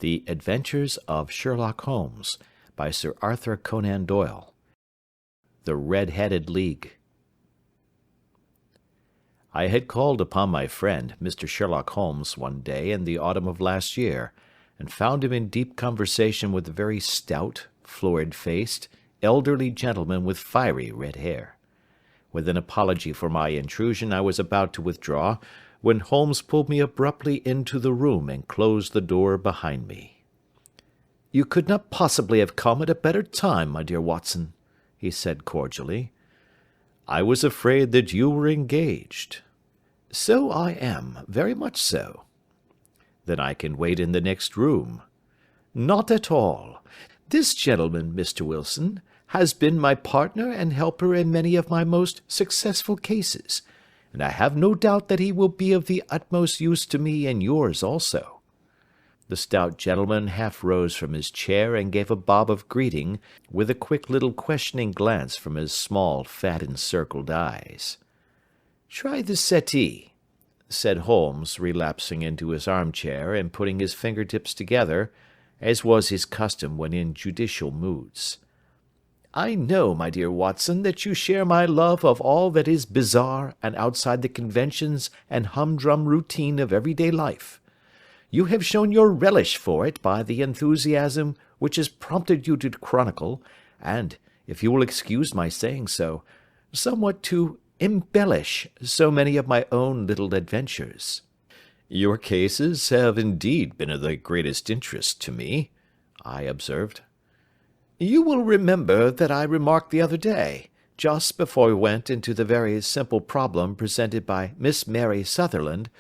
The Adventures of Sherlock Holmes, by Sir Arthur Conan Doyle. The Red-Headed League. I had called upon my friend, Mr. Sherlock Holmes, one day in the autumn of last year, and found him in deep conversation with a very stout, florid-faced, elderly gentleman with fiery red hair. With an apology for my intrusion, I was about to withdraw, when Holmes pulled me abruptly into the room and closed the door behind me. "You could not possibly have come at a better time, my dear Watson," he said cordially. "I was afraid that you were engaged." "So I am, very much so." "Then I can wait in the next room." "Not at all. This gentleman, Mr. Wilson, has been my partner and helper in many of my most successful cases, and I have no doubt that he will be of the utmost use to me and yours also." The stout gentleman half rose from his chair and gave a bob of greeting, with a quick little questioning glance from his small, fat, encircled eyes. "Try the settee," said Holmes, relapsing into his armchair and putting his fingertips together, as was his custom when in judicial moods. "I know, my dear Watson, that you share my love of all that is bizarre and outside the conventions and humdrum routine of everyday life. You have shown your relish for it by the enthusiasm which has prompted you to chronicle, and, if you will excuse my saying so, somewhat to embellish so many of my own little adventures." "Your cases have indeed been of the greatest interest to me," I observed. "You will remember that I remarked the other day, just before we went into the very simple problem presented by Miss Mary Sutherland,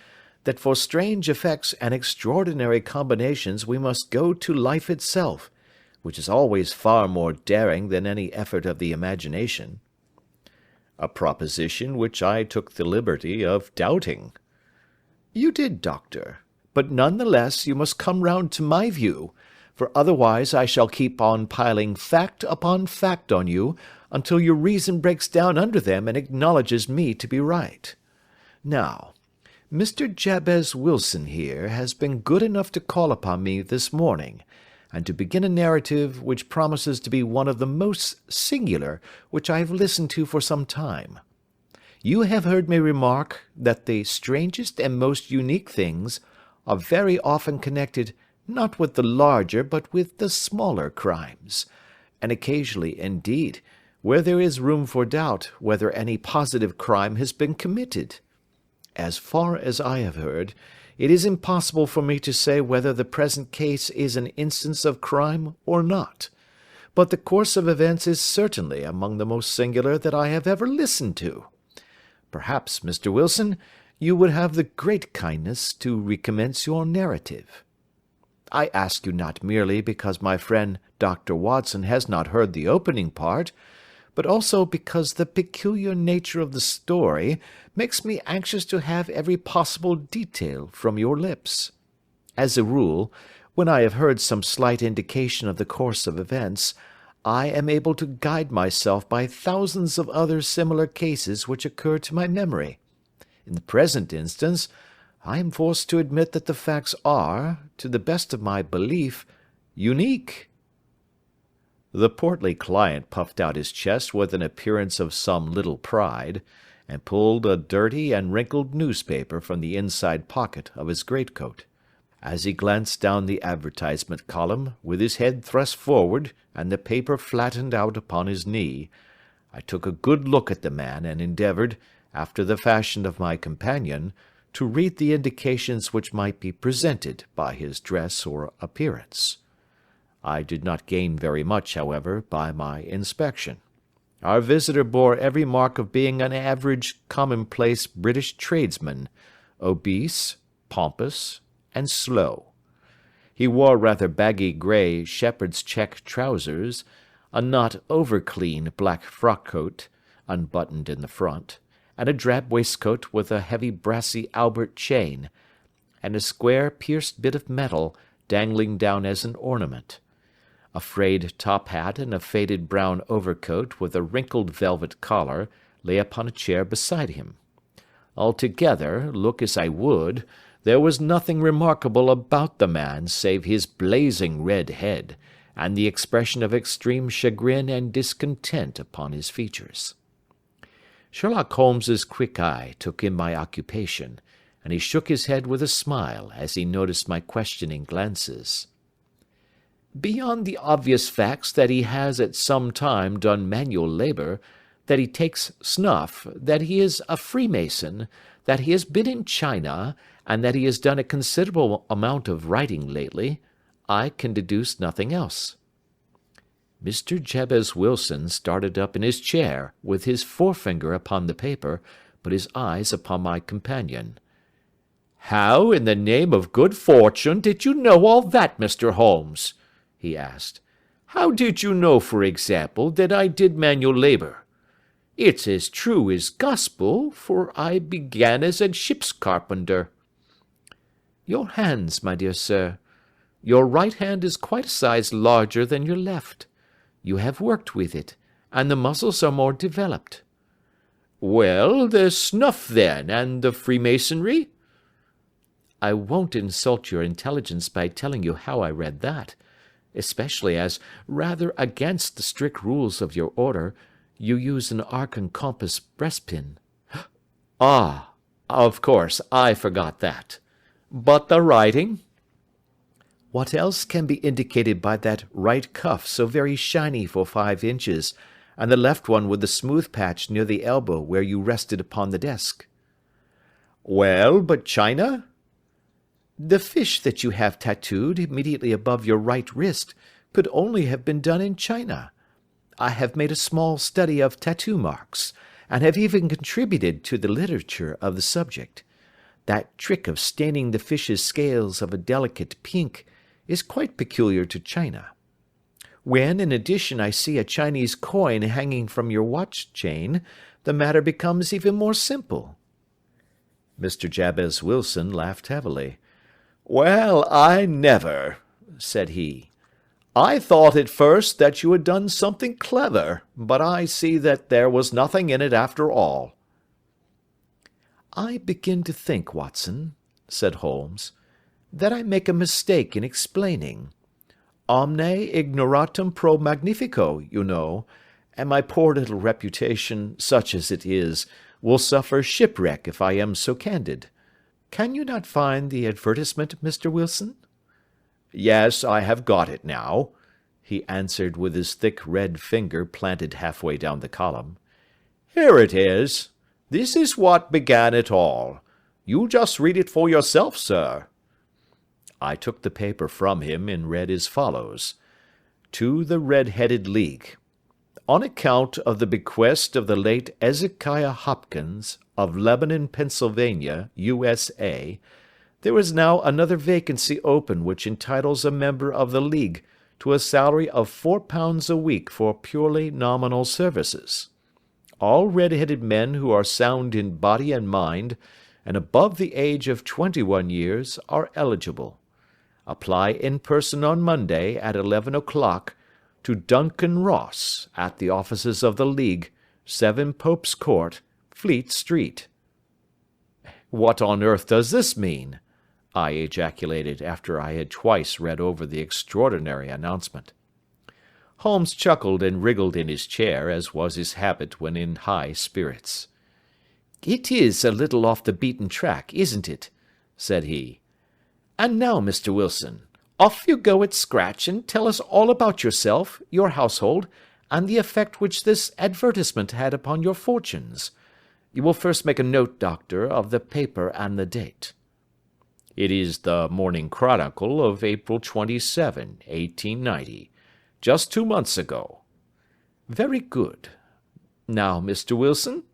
that for strange effects and extraordinary combinations we must go to life itself, which is always far more daring than any effort of the imagination." "A proposition which I took the liberty of doubting." "You did, Doctor, but none the less you must come round to my view, for otherwise I shall keep on piling fact upon fact on you until your reason breaks down under them and acknowledges me to be right. Now, Mr. Jabez Wilson here has been good enough to call upon me this morning, and to begin a narrative which promises to be one of the most singular which I have listened to for some time. You have heard me remark that the strangest and most unique things are very often connected not with the larger but with the smaller crimes, and occasionally, indeed, where there is room for doubt whether any positive crime has been committed. As far as I have heard, it is impossible for me to say whether the present case is an instance of crime or not, but the course of events is certainly among the most singular that I have ever listened to. Perhaps, Mr. Wilson, you would have the great kindness to recommence your narrative. I ask you not merely because my friend Dr. Watson has not heard the opening part, but also because the peculiar nature of the story makes me anxious to have every possible detail from your lips. As a rule, when I have heard some slight indication of the course of events, I am able to guide myself by thousands of other similar cases which occur to my memory. In the present instance, I am forced to admit that the facts are, to the best of my belief, unique." The portly client puffed out his chest with an appearance of some little pride, and pulled a dirty and wrinkled newspaper from the inside pocket of his greatcoat. As he glanced down the advertisement column, with his head thrust forward and the paper flattened out upon his knee, I took a good look at the man and endeavoured, after the fashion of my companion, to read the indications which might be presented by his dress or appearance. I did not gain very much, however, by my inspection. Our visitor bore every mark of being an average, commonplace British tradesman, obese, pompous, and slow. He wore rather baggy grey shepherd's check trousers, a not over-clean black frock-coat, unbuttoned in the front, and a drab waistcoat with a heavy brassy Albert chain, and a square pierced bit of metal dangling down as an ornament. A frayed top hat and a faded brown overcoat with a wrinkled velvet collar lay upon a chair beside him. Altogether, look as I would, There was nothing remarkable about the man save his blazing red head, and the expression of extreme chagrin and discontent upon his features. Sherlock Holmes's quick eye took in my occupation, and he shook his head with a smile as he noticed my questioning glances. Beyond the obvious facts that he has at some time done manual labour, that he takes snuff, that he is a Freemason, that he has been in China, and that he has done a considerable amount of writing lately, I can deduce nothing else." Mr. Jabez Wilson started up in his chair, with his forefinger upon the paper, but his eyes upon my companion. "How, in the name of good fortune, did you know all that, Mr. Holmes?" he asked. "How did you know, for example, that I did manual labour? It's as true as gospel, for I began as a ship's carpenter." "Your hands, my dear sir. Your right hand is quite a size larger than your left. You have worked with it, and the muscles are more developed." "Well, the snuff, then, and the Freemasonry?" "I won't insult your intelligence by telling you how I read that, especially as, rather against the strict rules of your order, you use an arc and compass breastpin." "Ah, of course, I forgot that. But the writing?" "What else can be indicated by that right cuff so very shiny for 5 inches, and the left one with the smooth patch near the elbow where you rested upon the desk?" "Well, but China?" "The fish that you have tattooed immediately above your right wrist could only have been done in China. I have made a small study of tattoo marks, and have even contributed to the literature of the subject. That trick of staining the fish's scales of a delicate pink is quite peculiar to China. When, in addition, I see a Chinese coin hanging from your watch chain, the matter becomes even more simple." Mr. Jabez Wilson laughed heavily. "Well, I never," said he. "I thought at first that you had done something clever, but I see that there was nothing in it after all." "I begin to think, Watson," said Holmes, "that I make a mistake in explaining. Omne ignoratum pro magnifico, you know, and my poor little reputation, such as it is, will suffer shipwreck if I am so candid. Can you not find the advertisement, Mr. Wilson?" "Yes, I have got it now," he answered with his thick red finger planted halfway down the column. "Here it is. This is what began it all. You just read it for yourself, sir." I took the paper from him and read as follows: "To the Red-Headed League. On account of the bequest of the late Ezekiah Hopkins, of Lebanon, Pennsylvania, USA, there is now another vacancy open which entitles a member of the League to a salary of £4 a week for purely nominal services. All red-headed men who are sound in body and mind, and above the age of 21 years, are eligible. Apply in person on Monday at 11 o'clock to Duncan Ross, at the offices of the League, 7 Pope's Court, Fleet Street." "What on earth does this mean?" I ejaculated after I had twice read over the extraordinary announcement. Holmes chuckled and wriggled in his chair, as was his habit when in high spirits. "It is a little off the beaten track, isn't it?" said he. "And now, Mr. Wilson, off you go at scratch and tell us all about yourself, your household, and the effect which this advertisement had upon your fortunes. You will first make a note, Doctor, of the paper and the date." "It is the Morning Chronicle of April 27, 1890, just 2 months ago." "Very good. Now, Mr. Wilson?"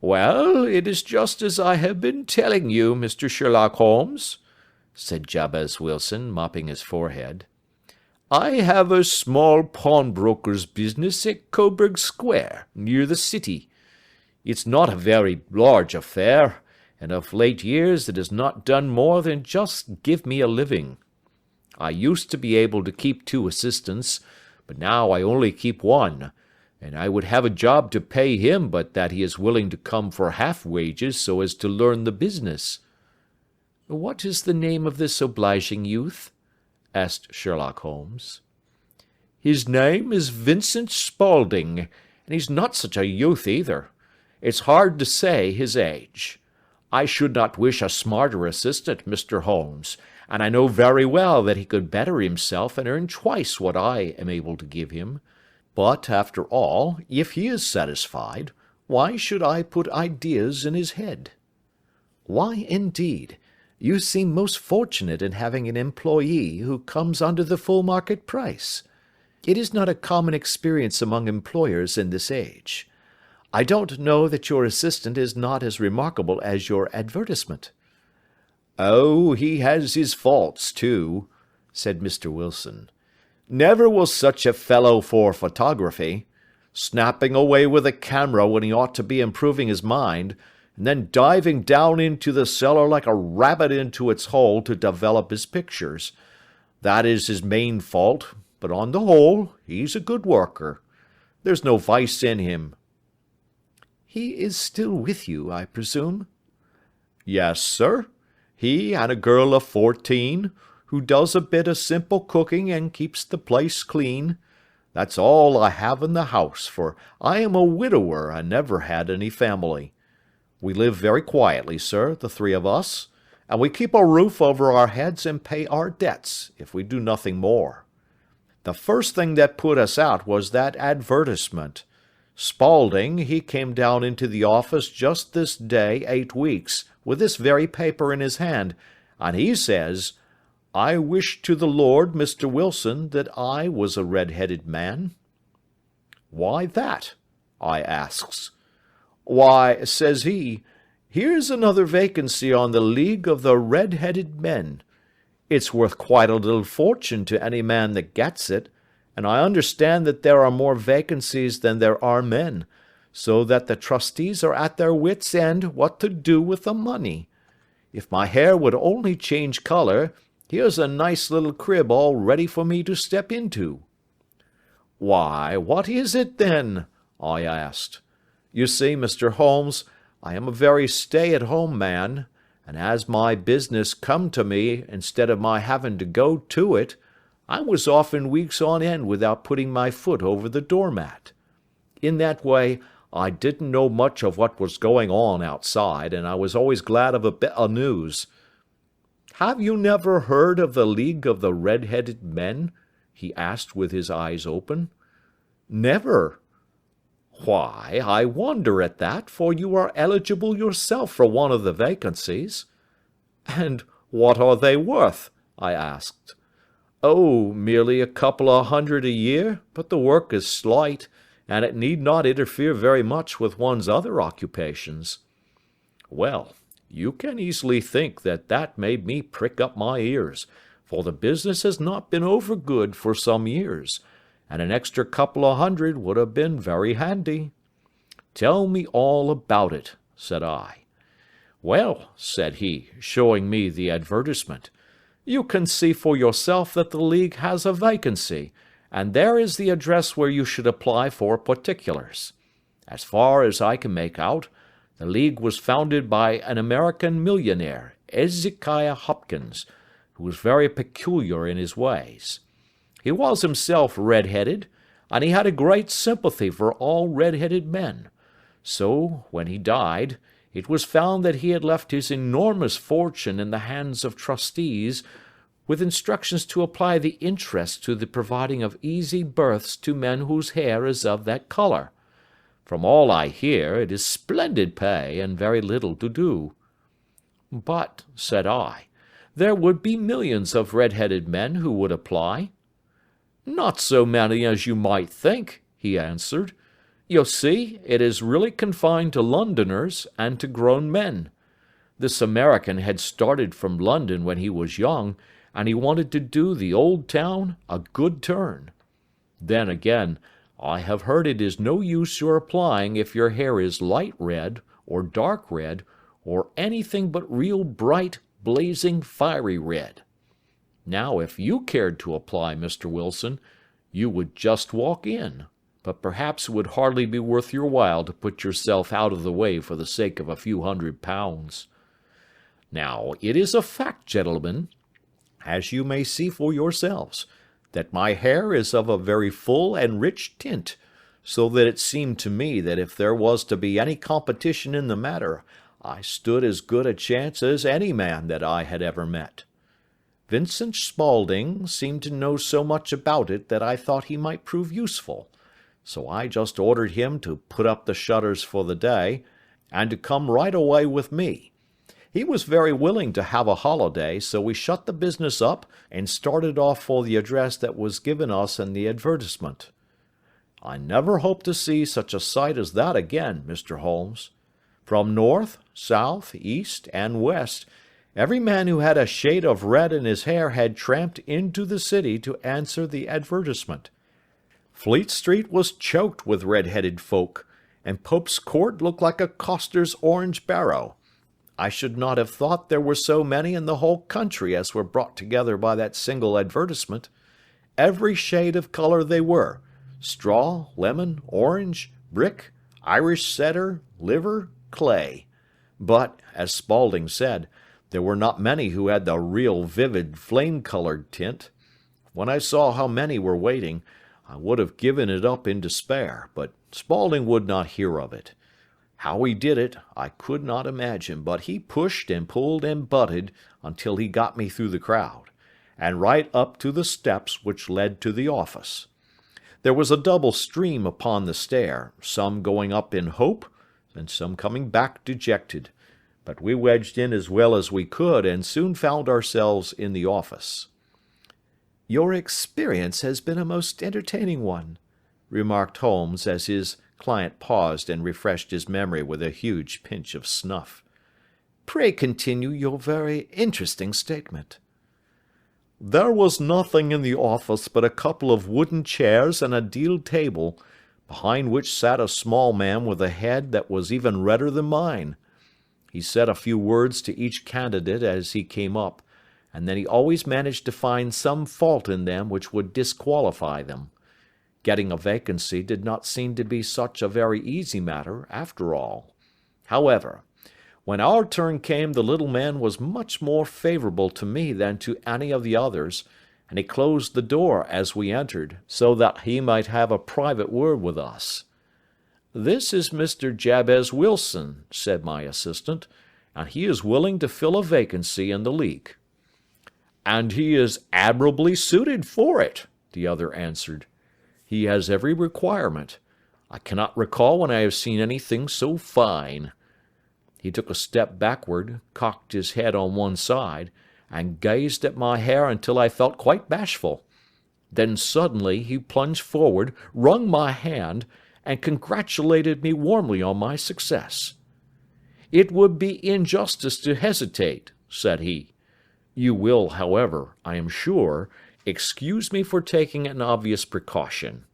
"Well, it is just as I have been telling you, Mr. Sherlock Holmes," said Jabez Wilson, mopping his forehead. "I have a small pawnbroker's business at Coburg Square, near the city. It's not a very large affair, and of late years it has not done more than just give me a living. I used to be able to keep 2 assistants, but now I only keep 1, and I would have a job to pay him but that he is willing to come for half wages so as to learn the business." "What is the name of this obliging youth?" asked Sherlock Holmes. "His name is Vincent Spaulding, and he's not such a youth either. It's hard to say his age. I should not wish a smarter assistant, Mr. Holmes, and I know very well that he could better himself and earn twice what I am able to give him. But, after all, if he is satisfied, why should I put ideas in his head?" "Why, indeed? You seem most fortunate in having an employee who comes under the full market price. It is not a common experience among employers in this age. I don't know that your assistant is not as remarkable as your advertisement." "Oh, he has his faults, too," said Mr. Wilson. "Never was such a fellow for photography. Snapping away with a camera when he ought to be improving his mind, and then diving down into the cellar like a rabbit into its hole to develop his pictures. That is his main fault, but on the whole, he's a good worker. There's no vice in him." "He is still with you, I presume?" "Yes, sir. He and a girl of 14, who does a bit of simple cooking and keeps the place clean. That's all I have in the house, for I am a widower and never had any family. We live very quietly, sir, the three of us, and we keep a roof over our heads and pay our debts, if we do nothing more. The first thing that put us out was that advertisement. Spaulding, he came down into the office just this day 8 weeks, with this very paper in his hand, and he says, 'I wish to the Lord, Mr. Wilson, that I was a red-headed man.' 'Why that?' I asks. 'Why,' says he, 'here's another vacancy on the League of the Red-headed Men. It's worth quite a little fortune to any man that gets it, and I understand that there are more vacancies than there are men, so that the trustees are at their wits' end what to do with the money. If my hair would only change colour, here's a nice little crib all ready for me to step into.' 'Why, what is it, then?' I asked. 'You see, Mr. Holmes, I am a very stay-at-home man, and as my business come to me instead of my having to go to it, I was often weeks on end without putting my foot over the doormat. In that way, I didn't know much of what was going on outside, and I was always glad of a bit of news.' 'Have you never heard of the League of the Red-headed Men?' he asked with his eyes open. 'Never.' 'Why, I wonder at that, for you are eligible yourself for one of the vacancies.' 'And what are they worth?' I asked. 'Oh, merely a couple of hundred a year, but the work is slight, and it need not interfere very much with one's other occupations.' Well, you can easily think that that made me prick up my ears, for the business has not been over good for some years, and an extra couple of hundred would have been very handy. 'Tell me all about it,' said I. 'Well,' said he, showing me the advertisement, 'you can see for yourself that the League has a vacancy, and there is the address where you should apply for particulars. As far as I can make out, the League was founded by an American millionaire, Ezekiah Hopkins, who was very peculiar in his ways. He was himself red-headed, and he had a great sympathy for all red-headed men. So, when he died, it was found that he had left his enormous fortune in the hands of trustees, with instructions to apply the interest to the providing of easy berths to men whose hair is of that colour. From all I hear, it is splendid pay, and very little to do.' 'But,' said I, 'there would be millions of red-headed men who would apply.' 'Not so many as you might think,' he answered. 'You see, it is really confined to Londoners and to grown men. This American had started from London when he was young, and he wanted to do the old town a good turn. Then again, I have heard it is no use your applying if your hair is light red, or dark red, or anything but real bright, blazing, fiery red. Now, if you cared to apply, Mr. Wilson, you would just walk in, but perhaps it would hardly be worth your while to put yourself out of the way for the sake of a few £100. Now, it is a fact, gentlemen, as you may see for yourselves, that my hair is of a very full and rich tint, so that it seemed to me that if there was to be any competition in the matter, I stood as good a chance as any man that I had ever met. Vincent Spaulding seemed to know so much about it that I thought he might prove useful, so I just ordered him to put up the shutters for the day, and to come right away with me. He was very willing to have a holiday, so we shut the business up and started off for the address that was given us in the advertisement. I never hope to see such a sight as that again, Mr. Holmes. From north, south, east, and west, every man who had a shade of red in his hair had tramped into the city to answer the advertisement. Fleet Street was choked with red-headed folk, and Pope's Court looked like a coster's orange barrow. I should not have thought there were so many in the whole country as were brought together by that single advertisement. Every shade of color they were, straw, lemon, orange, brick, Irish setter, liver, clay. But, as Spaulding said, there were not many who had the real vivid flame-colored tint. When I saw how many were waiting, I would have given it up in despair, but Spaulding would not hear of it. How he did it, I could not imagine, but he pushed and pulled and butted until he got me through the crowd, and right up to the steps which led to the office. There was a double stream upon the stair, some going up in hope, and some coming back dejected, but we wedged in as well as we could, and soon found ourselves in the office. "Your experience has been a most entertaining one," remarked Holmes, as his client paused and refreshed his memory with a huge pinch of snuff. "Pray continue your very interesting statement." There was nothing in the office but a couple of wooden chairs and a deal table, behind which sat a small man with a head that was even redder than mine. He said a few words to each candidate as he came up, and then he always managed to find some fault in them which would disqualify them. Getting a vacancy did not seem to be such a very easy matter, after all. However, when our turn came, the little man was much more favorable to me than to any of the others, and he closed the door as we entered, so that he might have a private word with us. "This is Mr. Jabez Wilson," said my assistant, "and he is willing to fill a vacancy in the league." "And he is admirably suited for it," the other answered. "He has every requirement. I cannot recall when I have seen anything so fine." He took a step backward, cocked his head on one side, and gazed at my hair until I felt quite bashful. Then suddenly he plunged forward, wrung my hand, and congratulated me warmly on my success. "It would be injustice to hesitate," said he. "You will, however, I am sure, excuse me for taking an obvious precaution."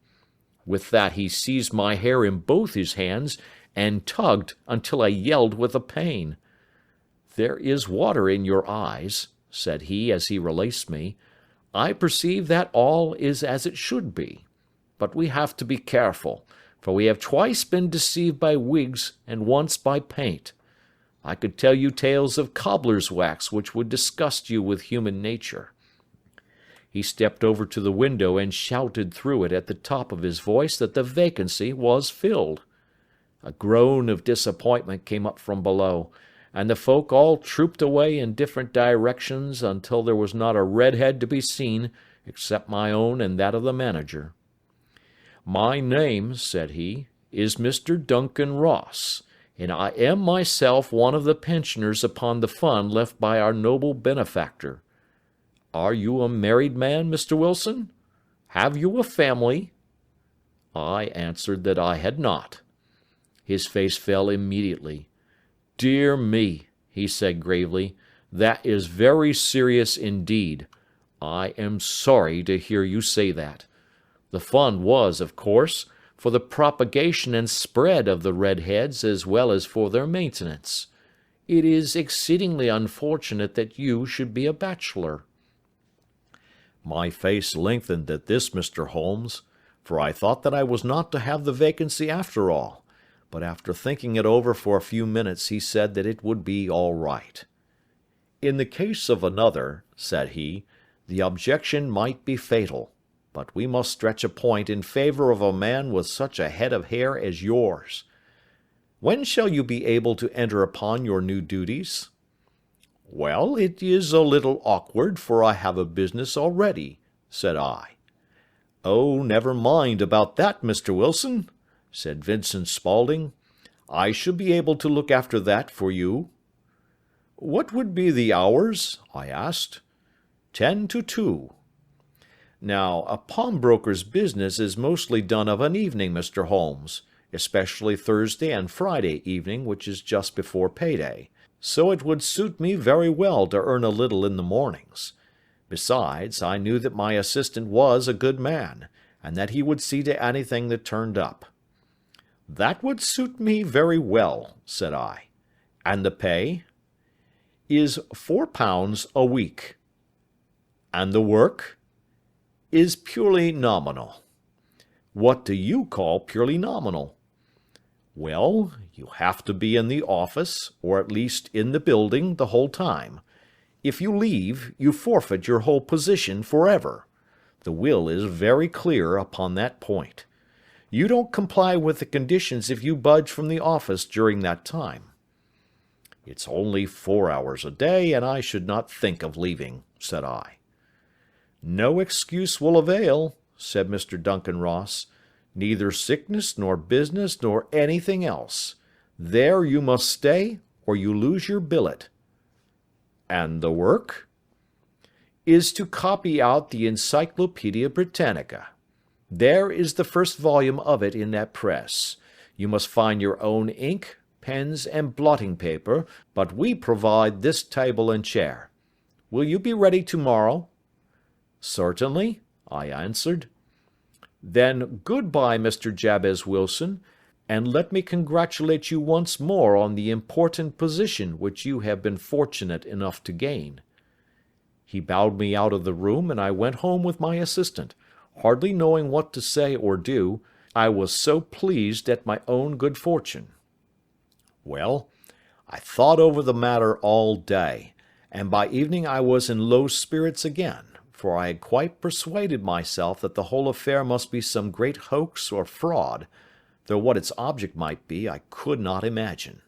With that he seized my hair in both his hands and tugged until I yelled with the pain. "There is water in your eyes," said he as he released me. "I perceive that all is as it should be. But we have to be careful, for we have twice been deceived by wigs and once by paint. I could tell you tales of cobbler's wax which would disgust you with human nature." He stepped over to the window and shouted through it at the top of his voice that the vacancy was filled. A groan of disappointment came up from below, and the folk all trooped away in different directions until there was not a red head to be seen except my own and that of the manager. "My name," said he, "is Mr. Duncan Ross, and I am myself one of the pensioners upon the fund left by our noble benefactor. Are you a married man, Mr. Wilson? Have you a family?" I answered that I had not. His face fell immediately. "Dear me," he said gravely, "that is very serious indeed. I am sorry to hear you say that. The fund was, of course, for the propagation and spread of the redheads as well as for their maintenance. It is exceedingly unfortunate that you should be a bachelor." My face lengthened at this, Mr. Holmes, for I thought that I was not to have the vacancy after all, but after thinking it over for a few minutes he said that it would be all right. In the case of another, said he, the objection might be fatal, but we must stretch a point in favor of a man with such a head of hair as yours. When shall you be able to enter upon your new duties? Well, it is a little awkward, for I have a business already, said I. Oh, never mind about that, Mr. Wilson, said Vincent Spaulding. I shall be able to look after that for you. What would be the hours? I asked. 10 to 2. Now, a pawnbroker's business is mostly done of an evening, Mr. Holmes, especially Thursday and Friday evening, which is just before payday, so it would suit me very well to earn a little in the mornings. Besides, I knew that my assistant was a good man, and that he would see to anything that turned up. That would suit me very well, said I. And the pay? Is £4 a week. And the work? Is purely nominal. What do you call purely nominal? Well, you have to be in the office, or at least in the building, the whole time. If you leave, you forfeit your whole position forever. The will is very clear upon that point. You don't comply with the conditions if you budge from the office during that time. It's only 4 hours a day, and I should not think of leaving, said I. No excuse will avail, said Mr. Duncan Ross. Neither sickness, nor business, nor anything else. There you must stay, or you lose your billet. And the work? Is to copy out the Encyclopaedia Britannica. There is the first volume of it in that press. You must find your own ink, pens, and blotting paper, but we provide this table and chair. Will you be ready tomorrow? Certainly, I answered. Then good-bye, Mr. Jabez Wilson, and let me congratulate you once more on the important position which you have been fortunate enough to gain. He bowed me out of the room, and I went home with my assistant, hardly knowing what to say or do, I was so pleased at my own good fortune. Well, I thought over the matter all day, and by evening I was in low spirits again, for I had quite persuaded myself that the whole affair must be some great hoax or fraud, though what its object might be I could not imagine.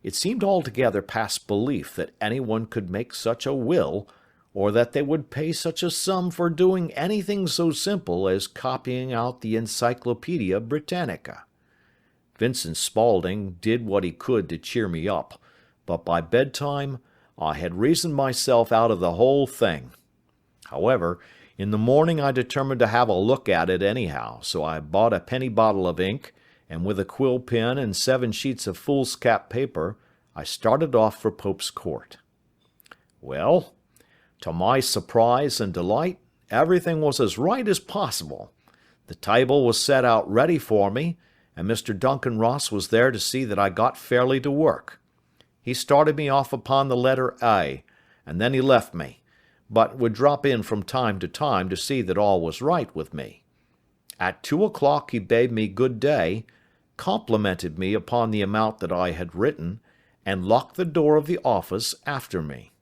It seemed altogether past belief that anyone could make such a will, or that they would pay such a sum for doing anything so simple as copying out the Encyclopaedia Britannica. Vincent Spaulding did what he could to cheer me up, but by bedtime I had reasoned myself out of the whole thing. However, in the morning I determined to have a look at it anyhow, so I bought a penny bottle of ink, and with a quill pen and 7 sheets of foolscap paper, I started off for Pope's Court. Well, to my surprise and delight, everything was as right as possible. The table was set out ready for me, and Mr. Duncan Ross was there to see that I got fairly to work. He started me off upon the letter A, and then he left me, but would drop in from time to see that all was right with me. At 2 o'clock he bade me good day, complimented me upon the amount that I had written, and locked the door of the office after me.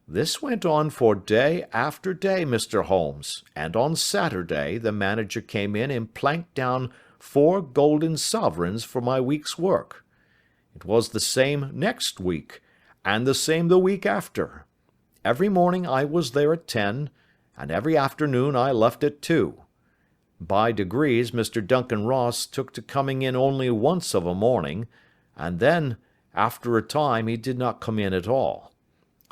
This went on for day after day, Mr. Holmes, and on Saturday the manager came in and planked down 4 golden sovereigns for my week's work. It was the same next week, and the same the week after. Every morning I was there at 10, and every afternoon I left at 2. By degrees Mr. Duncan Ross took to coming in only once of a morning, and then, after a time, he did not come in at all.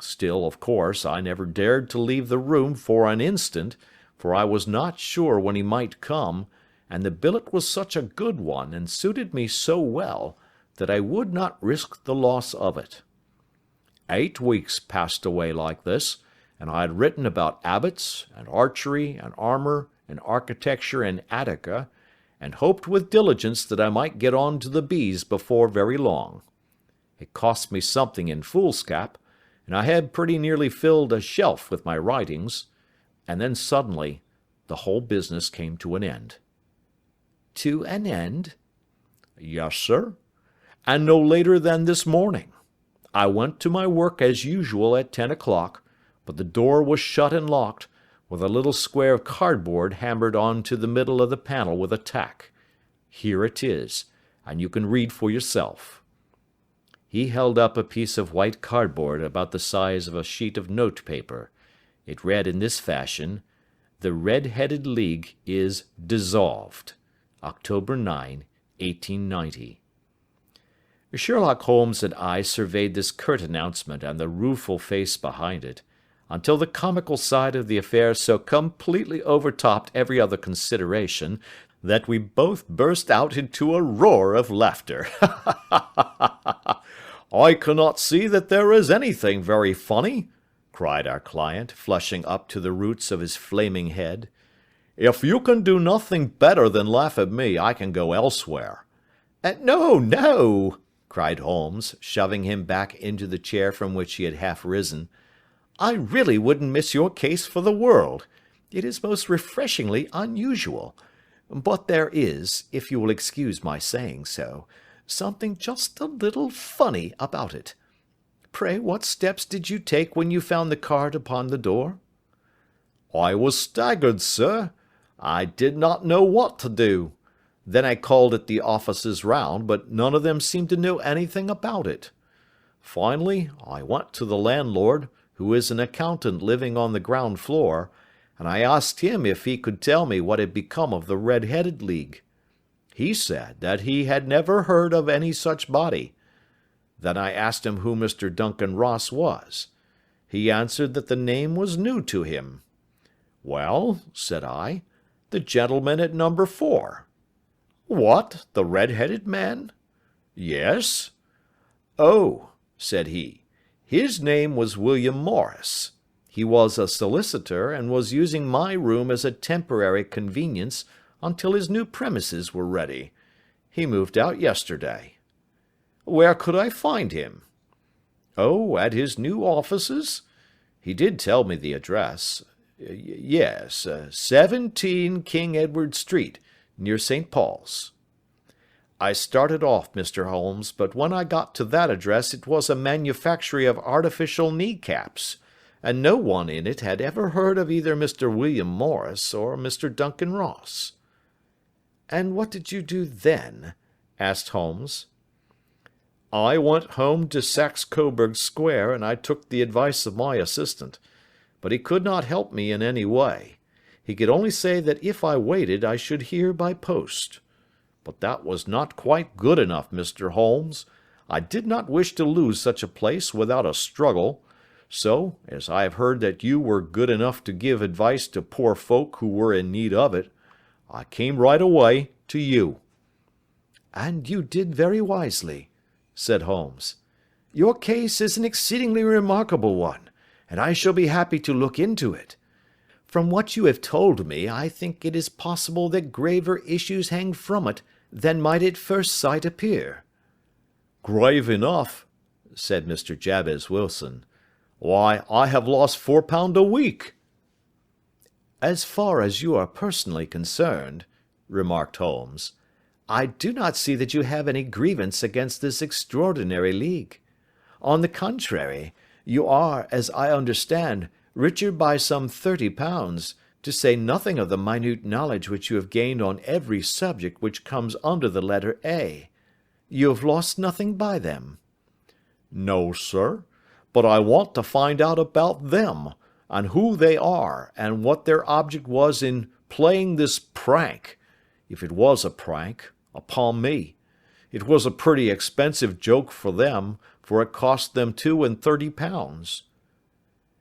Still, of course, I never dared to leave the room for an instant, for I was not sure when he might come, and the billet was such a good one, and suited me so well, that I would not risk the loss of it. 8 weeks passed away like this, and I had written about abbots, and archery, and armor, and architecture in Attica, and hoped with diligence that I might get on to the bees before very long. It cost me something in foolscap, and I had pretty nearly filled a shelf with my writings, and then suddenly the whole business came to an end. To an end? Yes, sir, and no later than this morning. I went to my work as usual at 10 o'clock, but the door was shut and locked, with a little square of cardboard hammered on to the middle of the panel with a tack. Here it is, and you can read for yourself." He held up a piece of white cardboard about the size of a sheet of note paper. It read in this fashion: "The Red-Headed League is dissolved. October 9, 1890. Sherlock Holmes and I surveyed this curt announcement and the rueful face behind it, until the comical side of the affair so completely overtopped every other consideration that we both burst out into a roar of laughter. "I cannot see that there is anything very funny," cried our client, flushing up to the roots of his flaming head. "If you can do nothing better than laugh at me, I can go elsewhere." "No, no," cried Holmes, shoving him back into the chair from which he had half risen. "I really wouldn't miss your case for the world. It is most refreshingly unusual. But there is, if you will excuse my saying so, something just a little funny about it. Pray, what steps did you take when you found the card upon the door?" "I was staggered, sir. I did not know what to do. Then I called at the offices round, but none of them seemed to know anything about it. Finally, I went to the landlord, who is an accountant living on the ground floor, and I asked him if he could tell me what had become of the Red-Headed League. He said that he had never heard of any such body. Then I asked him who Mr. Duncan Ross was. He answered that the name was new to him. "Well," said I, "the gentleman at number 4. "What, the red-headed man?" "Yes." "Oh," said he, "his name was William Morris. He was a solicitor, and was using my room as a temporary convenience until his new premises were ready. He moved out yesterday." "Where could I find him?" "Oh, at his new offices? He did tell me the address. Yes, 17 King Edward Street, near St. Paul's." "I started off, Mr. Holmes, but when I got to that address it was a manufactory of artificial knee-caps, and no one in it had ever heard of either Mr. William Morris or Mr. Duncan Ross." "And what did you do then?" asked Holmes. "I went home to Saxe Coburg Square, and I took the advice of my assistant. But he could not help me in any way. He could only say that if I waited I should hear by post. But that was not quite good enough, Mr. Holmes. I did not wish to lose such a place without a struggle. So, as I have heard that you were good enough to give advice to poor folk who were in need of it, I came right away to you." "And you did very wisely," said Holmes. "Your case is an exceedingly remarkable one, and I shall be happy to look into it. From what you have told me, I think it is possible that graver issues hang from it than might at first sight appear." "Grave enough," said Mr. Jabez Wilson. "Why, I have lost £4 a week." "As far as you are personally concerned," remarked Holmes, "I do not see that you have any grievance against this extraordinary league. On the contrary, you are, as I understand, richer by some £30, to say nothing of the minute knowledge which you have gained on every subject which comes under the letter A. You have lost nothing by them." "No, sir, but I want to find out about them, and who they are, and what their object was in playing this prank, if it was a prank, upon me. It was a pretty expensive joke for them, for it cost them £32.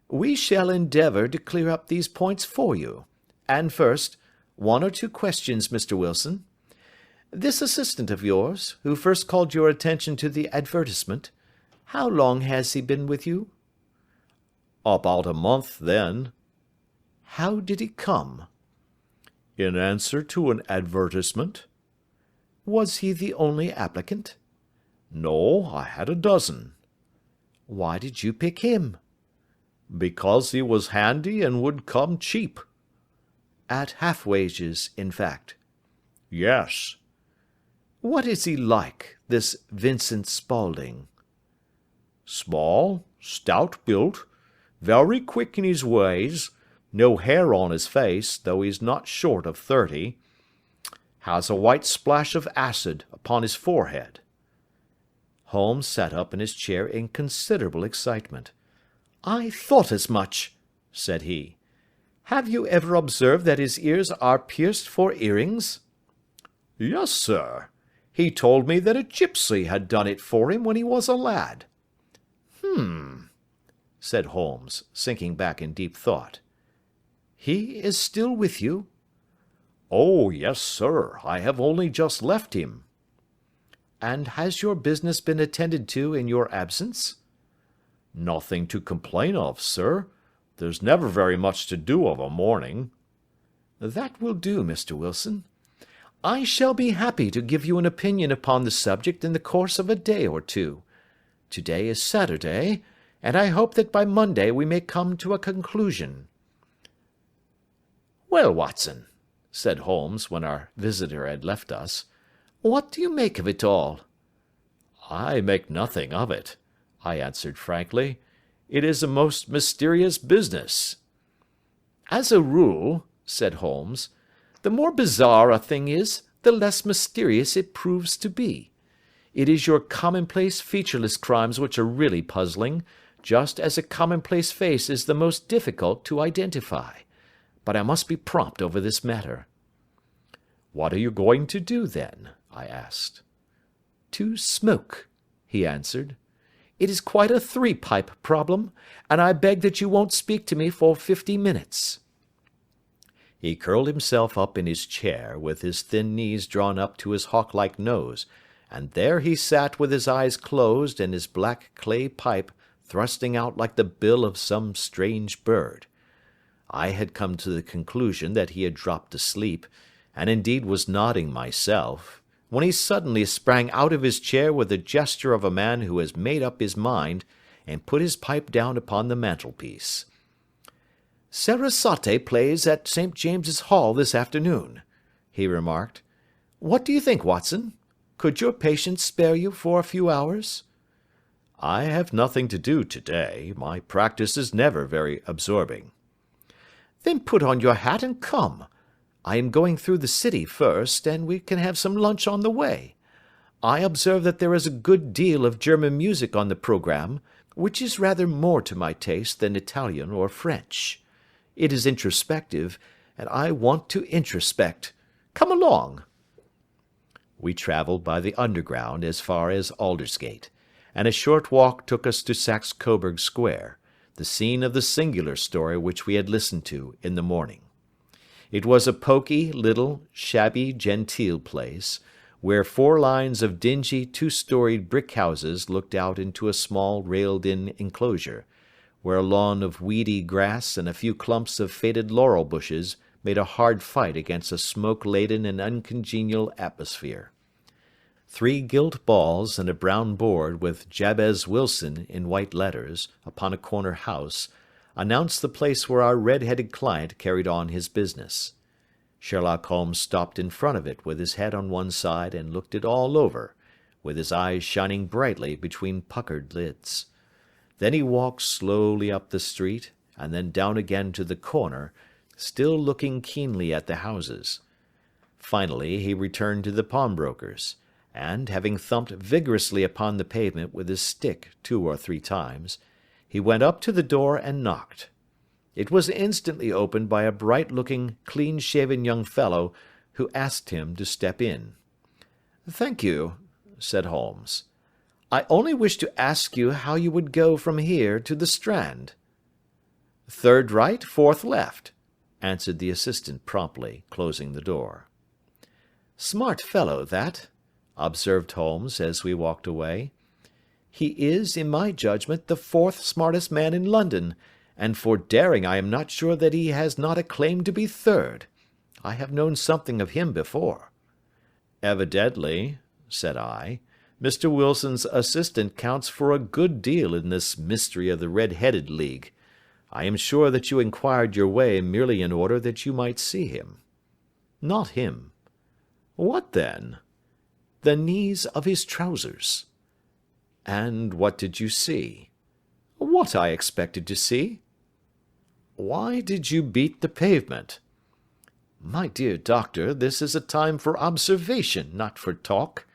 "We shall endeavour to clear up these points for you. And first, 1 or 2 questions, Mr. Wilson. This assistant of yours, who first called your attention to the advertisement, how long has he been with you?" "About a month, then." "How did he come?" "In answer to an advertisement." "Was he the only applicant?" "No, I had a dozen." "Why did you pick him?" "Because he was handy and would come cheap." "At half wages, in fact?" "Yes." "What is he like, this Vincent Spaulding?" Small, stout built, very quick in his ways, no hair on his face, though he's not short of 30. Has a white splash of acid upon his forehead." Holmes sat up in his chair in considerable excitement. "I thought as much," said he. "Have you ever observed that his ears are pierced for earrings?" "Yes, sir. He told me that a gipsy had done it for him when he was a lad." Said Holmes, sinking back in deep thought. "He is still with you?" "Oh, yes, sir. I have only just left him." "And has your business been attended to in your absence?" "Nothing to complain of, sir. There's never very much to do of a morning." "That will do, Mr. Wilson. I shall be happy to give you an opinion upon the subject in the course of a day or two. To-day is Saturday, and I hope that by Monday we may come to a conclusion." "Well, Watson," said Holmes, when our visitor had left us, "what do you make of it all?" "I make nothing of it," I answered frankly. "It is a most mysterious business." "As a rule," said Holmes, "the more bizarre a thing is, the less mysterious it proves to be. It is your commonplace, featureless crimes which are really puzzling, just as a commonplace face is the most difficult to identify. But I must be prompt over this matter." "What are you going to do, then?" I asked. "To smoke," he answered. "It is quite a three-pipe problem, and I beg that you won't speak to me for 50 minutes." He curled himself up in his chair, with his thin knees drawn up to his hawk-like nose, and there he sat with his eyes closed and his black clay pipe thrusting out like the bill of some strange bird. I had come to the conclusion that he had dropped asleep, and indeed was nodding myself, when he suddenly sprang out of his chair with the gesture of a man who has made up his mind, and put his pipe down upon the mantelpiece. "Sarasate plays at St. James's Hall this afternoon," he remarked. "What do you think, Watson? Could your patient spare you for a few hours?" "I have nothing to do to-day. My practice is never very absorbing." "Then put on your hat and come. I am going through the city first, and we can have some lunch on the way. I observe that there is a good deal of German music on the programme, which is rather more to my taste than Italian or French. It is introspective, and I want to introspect. Come along." We travelled by the Underground as far as Aldersgate, and a short walk took us to Saxe Coburg Square, the scene of the singular story which we had listened to in the morning. It was a poky, little, shabby, genteel place, where 4 lines of dingy, 2-storied brick houses looked out into a small railed-in enclosure, where a lawn of weedy grass and a few clumps of faded laurel bushes made a hard fight against a smoke-laden and uncongenial atmosphere. 3 gilt balls and a brown board with Jabez Wilson in white letters upon a corner house announced the place where our red-headed client carried on his business. Sherlock Holmes stopped in front of it with his head on one side and looked it all over, with his eyes shining brightly between puckered lids. Then he walked slowly up the street, and then down again to the corner, still looking keenly at the houses. Finally he returned to the pawnbroker's, and, having thumped vigorously upon the pavement with his stick 2 or 3 times, he went up to the door and knocked. It was instantly opened by a bright-looking, clean-shaven young fellow, who asked him to step in. "Thank you," said Holmes. "I only wish to ask you how you would go from here to the Strand." "Third right, fourth left," answered the assistant promptly, closing the door. "Smart fellow, that," observed Holmes as we walked away. "He is, in my judgment, the 4th smartest man in London, and for daring I am not sure that he has not a claim to be 3rd. I have known something of him before." "Evidently," said I, "Mr. Wilson's assistant counts for a good deal in this mystery of the Red-Headed League. I am sure that you inquired your way merely in order that you might see him." "Not him." "What then?" "The knees of his trousers." And what did you see? What I expected to see. Why did you beat the pavement? My dear doctor, this is a time for observation, not for talk.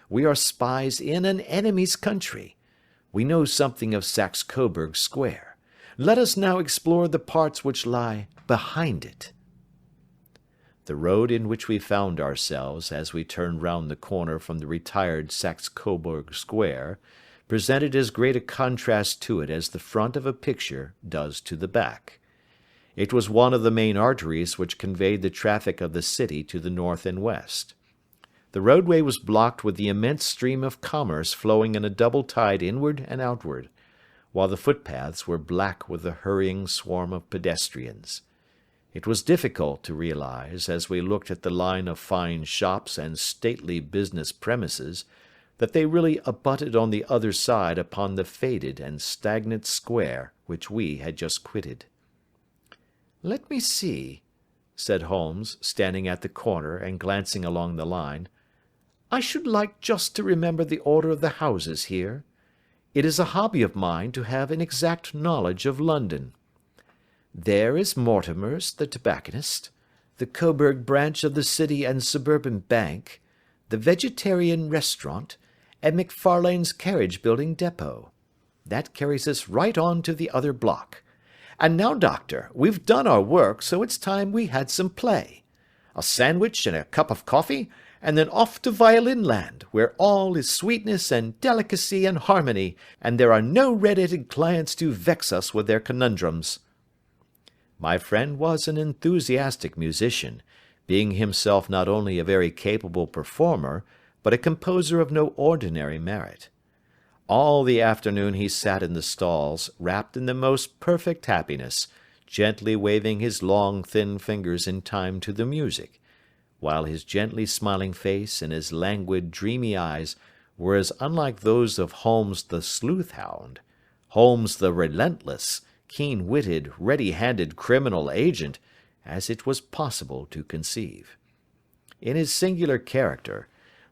We are spies in an enemy's country. We know something of Saxe-Coburg Square. Let us now explore the parts which lie behind it. The road in which we found ourselves as we turned round the corner from the retired Saxe-Coburg Square presented as great a contrast to it as the front of a picture does to the back. It was one of the main arteries which conveyed the traffic of the city to the north and west. The roadway was blocked with the immense stream of commerce flowing in a double tide inward and outward, while the footpaths were black with the hurrying swarm of pedestrians. It was difficult to realize, as we looked at the line of fine shops and stately business premises, that they really abutted on the other side upon the faded and stagnant square which we had just quitted. "Let me see," said Holmes, standing at the corner and glancing along the line. "I should like just to remember the order of the houses here. It is a hobby of mine to have an exact knowledge of London. There is Mortimer's, the tobacconist, the Coburg branch of the City and Suburban Bank, the Vegetarian Restaurant, and McFarlane's carriage-building depot. That carries us right on to the other block. And now, doctor, we've done our work, so it's time we had some play. A sandwich and a cup of coffee, and then off to Violin Land, where all is sweetness and delicacy and harmony, and there are no red-headed clients to vex us with their conundrums." My friend was an enthusiastic musician, being himself not only a very capable performer, but a composer of no ordinary merit. All the afternoon he sat in the stalls, wrapped in the most perfect happiness, gently waving his long, thin fingers in time to the music, while his gently smiling face and his languid, dreamy eyes were as unlike those of Holmes the sleuth-hound, Holmes the relentless, keen-witted, ready-handed criminal agent, as it was possible to conceive. In his singular character,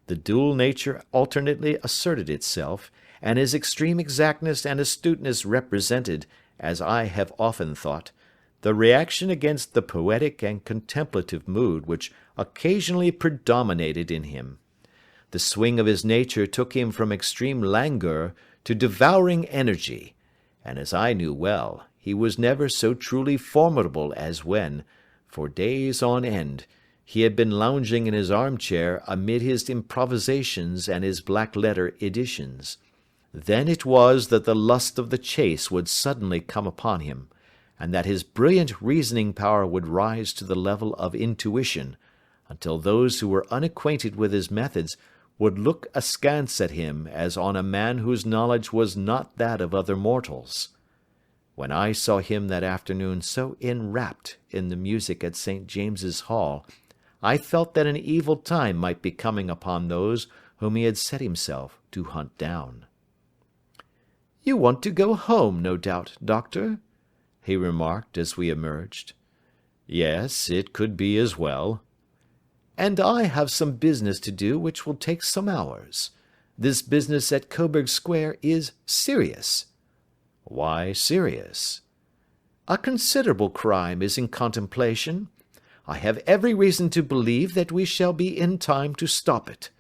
the dual nature alternately asserted itself, and his extreme exactness and astuteness represented, as I have often thought, the reaction against the poetic and contemplative mood which occasionally predominated in him. The swing of his nature took him from extreme languor to devouring energy, and as I knew well, he was never so truly formidable as when, for days on end, he had been lounging in his armchair amid his improvisations and his black-letter editions. Then it was that the lust of the chase would suddenly come upon him, and that his brilliant reasoning power would rise to the level of intuition, until those who were unacquainted with his methods would look askance at him as on a man whose knowledge was not that of other mortals. When I saw him that afternoon so enwrapped in the music at St. James's Hall, I felt that an evil time might be coming upon those whom he had set himself to hunt down. "You want to go home, no doubt, doctor?" he remarked as we emerged. "Yes, it could be as well." "And I have some business to do which will take some hours. This business at Coburg Square is serious." "Why serious?" "A considerable crime is in contemplation. I have every reason to believe that we shall be in time to stop it.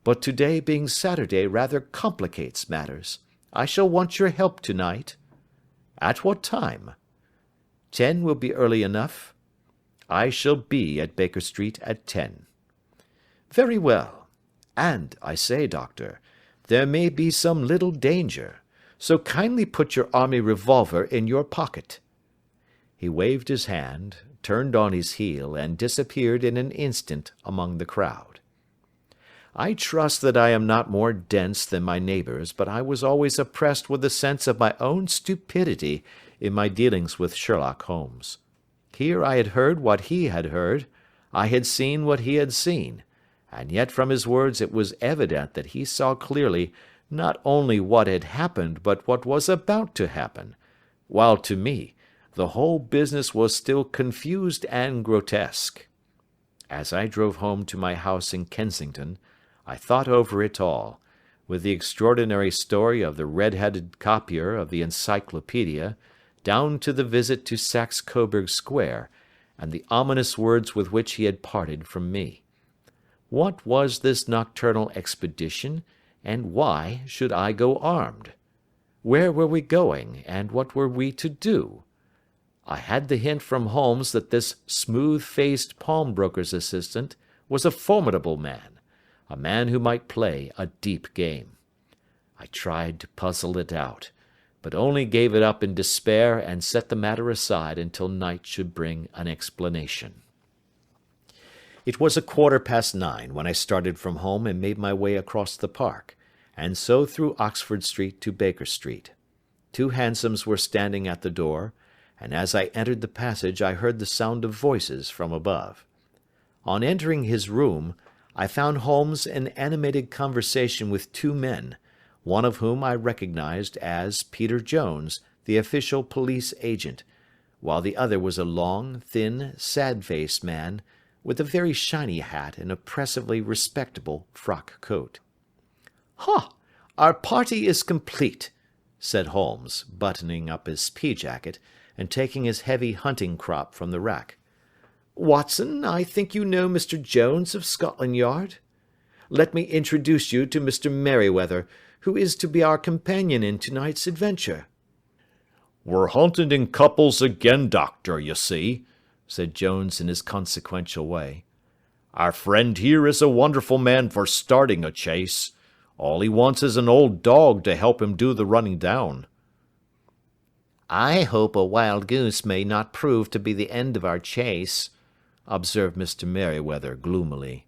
But today being Saturday rather complicates matters. I shall want your help tonight." "At what time?" 10 will be early enough." "I shall be at Baker Street at 10." "Very well. And, I say, doctor, there may be some little danger, so kindly put your army revolver in your pocket." He waved his hand, turned on his heel, and disappeared in an instant among the crowd. I trust that I am not more dense than my neighbours, but I was always oppressed with a sense of my own stupidity in my dealings with Sherlock Holmes. Here I had heard what he had heard, I had seen what he had seen, and yet from his words it was evident that he saw clearly not only what had happened, but what was about to happen, while to me the whole business was still confused and grotesque. As I drove home to my house in Kensington, I thought over it all, with the extraordinary story of the red-headed copier of the Encyclopaedia, down to the visit to Saxe Coburg Square, and the ominous words with which he had parted from me. What was this nocturnal expedition, and why should I go armed? Where were we going, and what were we to do? I had the hint from Holmes that this smooth-faced pawnbroker's assistant was a formidable man, a man who might play a deep game. I tried to puzzle it out, but only gave it up in despair and set the matter aside until night should bring an explanation. It was 9:15 when I started from home and made my way across the park, and so through Oxford Street to Baker Street. 2 hansoms were standing at the door, and as I entered the passage I heard the sound of voices from above. On entering his room, I found Holmes in animated conversation with 2 men, one of whom I recognized as Peter Jones, the official police agent, while the other was a long, thin, sad-faced man, with a very shiny hat and oppressively respectable frock coat. "Ha! Our party is complete," said Holmes, buttoning up his pea-jacket, and taking his heavy hunting crop from the rack. "Watson, I think you know Mr. Jones of Scotland Yard? Let me introduce you to Mr. Merryweather, who is to be our companion in tonight's adventure." "We're hunting in couples again, Doctor, you see," said Jones in his consequential way. "Our friend here is a wonderful man for starting a chase. All he wants is an old dog to help him do the running down." "I hope a wild goose may not prove to be the end of our chase," observed Mr. Merryweather gloomily.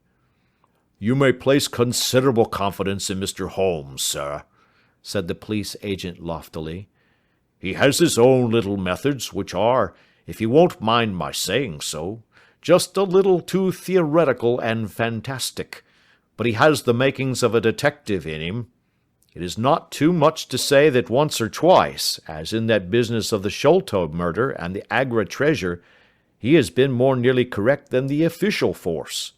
"You may place considerable confidence in Mr. Holmes, sir," said the police agent loftily. "He has his own little methods, which are, if you won't mind my saying so, just a little too theoretical and fantastic, but he has the makings of a detective in him. It is not too much to say that once or twice, as in that business of the Sholto murder and the Agra treasure, he has been more nearly correct than the official force."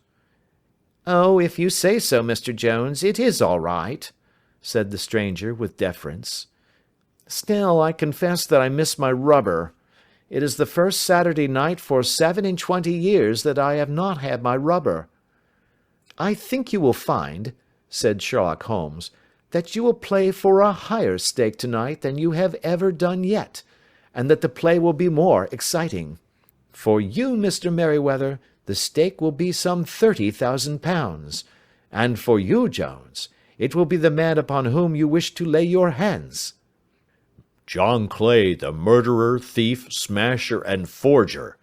"Oh, if you say so, Mr. Jones, it is all right," said the stranger with deference. "Still, I confess that I miss my rubber. It is the first Saturday night for 27 years that I have not had my rubber." "I think you will find," said Sherlock Holmes, "that you will play for a higher stake tonight than you have ever done yet, and that the play will be more exciting. For you, Mr. Merryweather, the stake will be some £30,000, and for you, Jones, it will be the man upon whom you wish to lay your hands." "John Clay, the murderer, thief, smasher, and forger.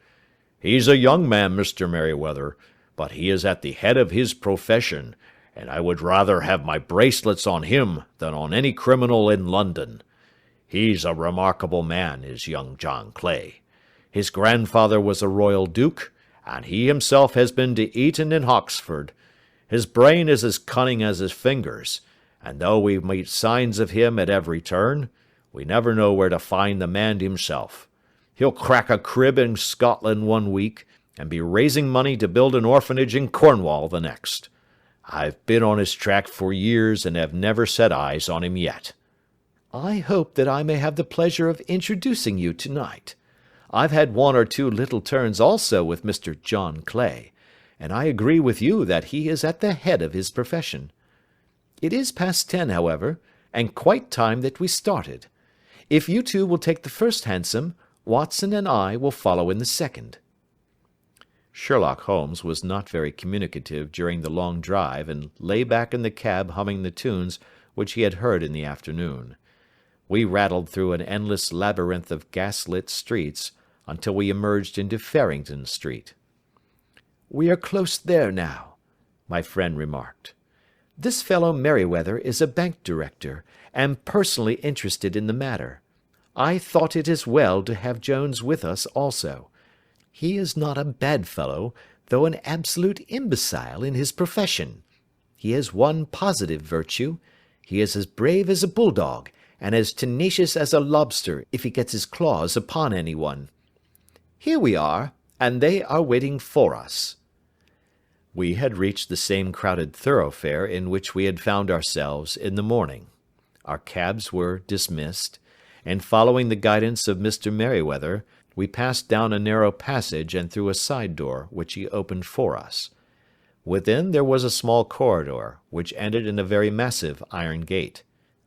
He's a young man, Mr. Merryweather, but he is at the head of his profession, and I would rather have my bracelets on him than on any criminal in London. He's a remarkable man, is young John Clay. His grandfather was a royal duke, and he himself has been to Eton and Oxford. His brain is as cunning as his fingers, and though we meet signs of him at every turn, we never know where to find the man himself. He'll crack a crib in Scotland one week, and be raising money to build an orphanage in Cornwall the next. I've been on his track for years and have never set eyes on him yet." "I hope that I may have the pleasure of introducing you tonight. I've had 1 or 2 little turns also with Mr. John Clay, and I agree with you that he is at the head of his profession. It is past 10, however, and quite time that we started. If you 2 will take the first hansom, Watson and I will follow in the second." Sherlock Holmes was not very communicative during the long drive, and lay back in the cab humming the tunes which he had heard in the afternoon. We rattled through an endless labyrinth of gas-lit streets until we emerged into Farrington Street. "We are close there now," my friend remarked. "This fellow Merryweather is a bank director, and personally interested in the matter. I thought it as well to have Jones with us also. He is not a bad fellow, though an absolute imbecile in his profession. He has one positive virtue: he is as brave as a bulldog, and as tenacious as a lobster if he gets his claws upon anyone. Here we are, and they are waiting for us." We had reached the same crowded thoroughfare in which we had found ourselves in the morning. Our cabs were dismissed, and following the guidance of Mr. Merryweather, we passed down a narrow passage and through a side door, which he opened for us. Within there was a small corridor, which ended in a very massive iron gate.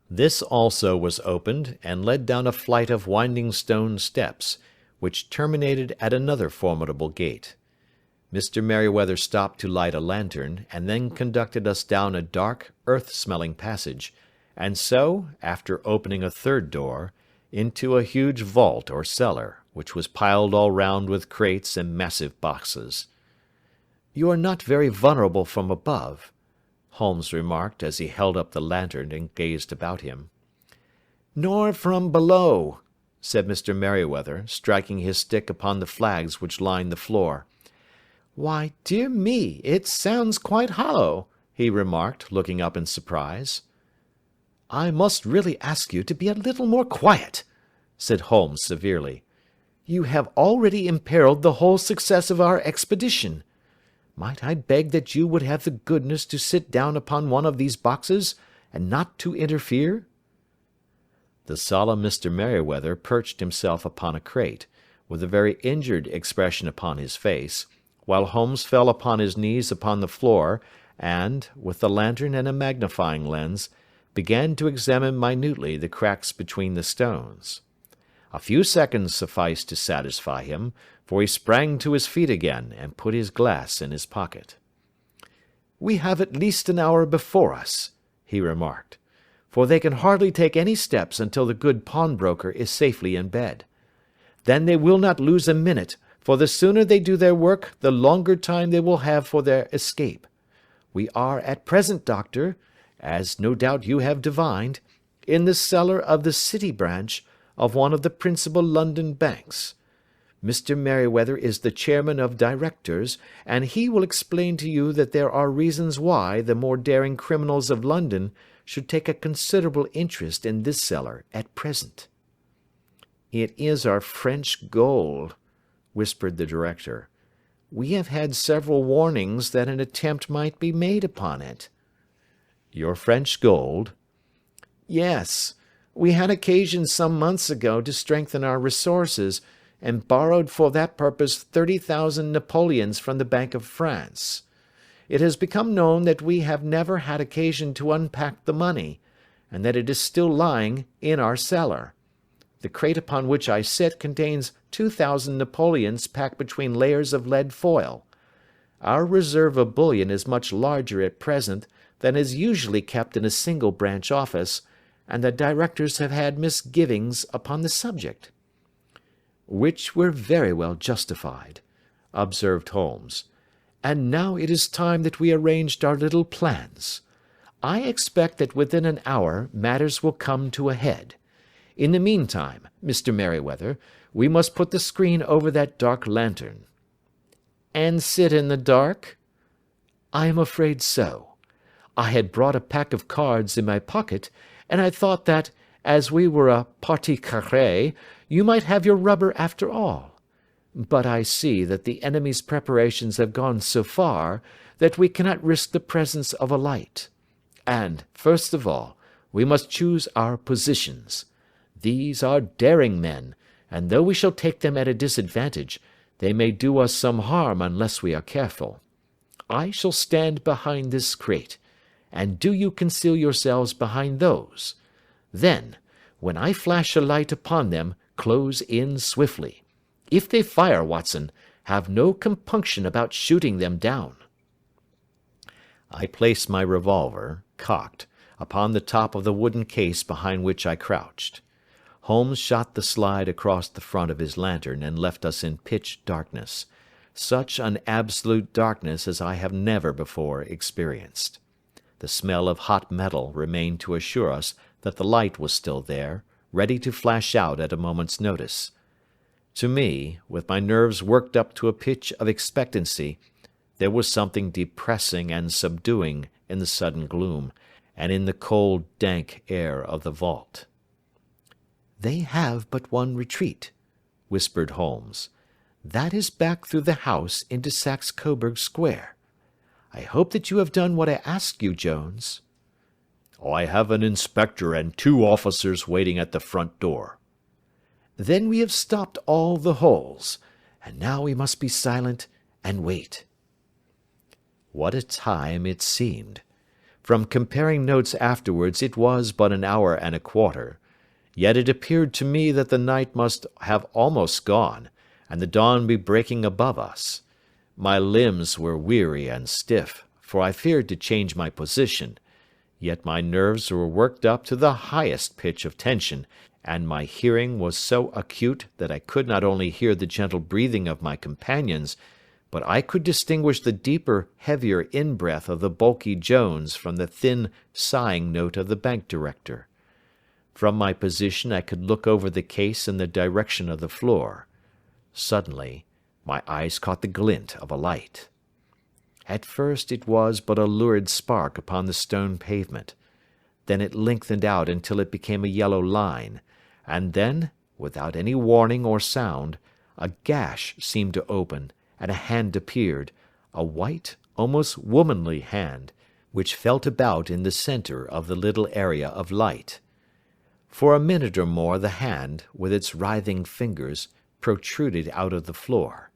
This also was opened, and led down a flight of winding stone steps, which terminated at another formidable gate. Mr. Merryweather stopped to light a lantern, and then conducted us down a dark, earth-smelling passage, and so, after opening a third door, into a huge vault or cellar, which was piled all round with crates and massive boxes. "You are not very vulnerable from above," Holmes remarked as he held up the lantern and gazed about him. "Nor from below," said Mr. Merryweather, striking his stick upon the flags which lined the floor. "Why, dear me, it sounds quite hollow," he remarked, looking up in surprise. "I must really ask you to be a little more quiet," said Holmes severely. "You have already imperilled the whole success of our expedition. Might I beg that you would have the goodness to sit down upon one of these boxes, and not to interfere?" The solemn Mr. Merryweather perched himself upon a crate, with a very injured expression upon his face, while Holmes fell upon his knees upon the floor, and, with the lantern and a magnifying lens, began to examine minutely the cracks between the stones. A few seconds sufficed to satisfy him, for he sprang to his feet again, and put his glass in his pocket. "We have at least an hour before us," he remarked, "for they can hardly take any steps until the good pawnbroker is safely in bed. Then they will not lose a minute, for the sooner they do their work, the longer time they will have for their escape. We are at present, Doctor, as no doubt you have divined, in the cellar of the City branch of one of the principal London banks. Mr. Merryweather is the chairman of directors, and he will explain to you that there are reasons why the more daring criminals of London should take a considerable interest in this cellar at present." "It is our French gold," whispered the director. "We have had several warnings that an attempt might be made upon it." "Your French gold?" "Yes. We had occasion some months ago to strengthen our resources, and borrowed for that purpose 30,000 Napoleons from the Bank of France. It has become known that we have never had occasion to unpack the money, and that it is still lying in our cellar. The crate upon which I sit contains 2,000 Napoleons packed between layers of lead foil. Our reserve of bullion is much larger at present than is usually kept in a single branch office, and the directors have had misgivings upon the subject." "Which were very well justified," observed Holmes. "And now it is time that we arranged our little plans. I expect that within an hour matters will come to a head. In the meantime, Mr. Merryweather, we must put the screen over that dark lantern." "And sit in the dark?" "I am afraid so. I had brought a pack of cards in my pocket, and I thought that, as we were a partie carrée, you might have your rubber after all. But I see that the enemy's preparations have gone so far that we cannot risk the presence of a light. And, first of all, we must choose our positions. These are daring men, and though we shall take them at a disadvantage, they may do us some harm unless we are careful. I shall stand behind this crate, and do you conceal yourselves behind those. Then, when I flash a light upon them, close in swiftly. If they fire, Watson, have no compunction about shooting them down." I placed my revolver, cocked, upon the top of the wooden case behind which I crouched. Holmes shot the slide across the front of his lantern and left us in pitch darkness, such an absolute darkness as I have never before experienced. The smell of hot metal remained to assure us that the light was still there, ready to flash out at a moment's notice. To me, with my nerves worked up to a pitch of expectancy, there was something depressing and subduing in the sudden gloom, and in the cold, dank air of the vault. "They have but one retreat," whispered Holmes. "That is back through the house into Saxe Coburg Square. I hope that you have done what I asked you, Jones." "I have an inspector and 2 officers waiting at the front door." "Then we have stopped all the holes, and now we must be silent and wait." What a time it seemed! From comparing notes afterwards it was but an hour and a quarter, yet it appeared to me that the night must have almost gone, and the dawn be breaking above us. My limbs were weary and stiff, for I feared to change my position, yet my nerves were worked up to the highest pitch of tension, and my hearing was so acute that I could not only hear the gentle breathing of my companions, but I could distinguish the deeper, heavier in-breath of the bulky Jones from the thin, sighing note of the bank director. From my position I could look over the case in the direction of the floor. Suddenly, my eyes caught the glint of a light. At first it was but a lurid spark upon the stone pavement. Then it lengthened out until it became a yellow line, and then, without any warning or sound, a gash seemed to open, and a hand appeared, a white, almost womanly hand, which felt about in the centre of the little area of light. For a minute or more the hand, with its writhing fingers, protruded out of the floor.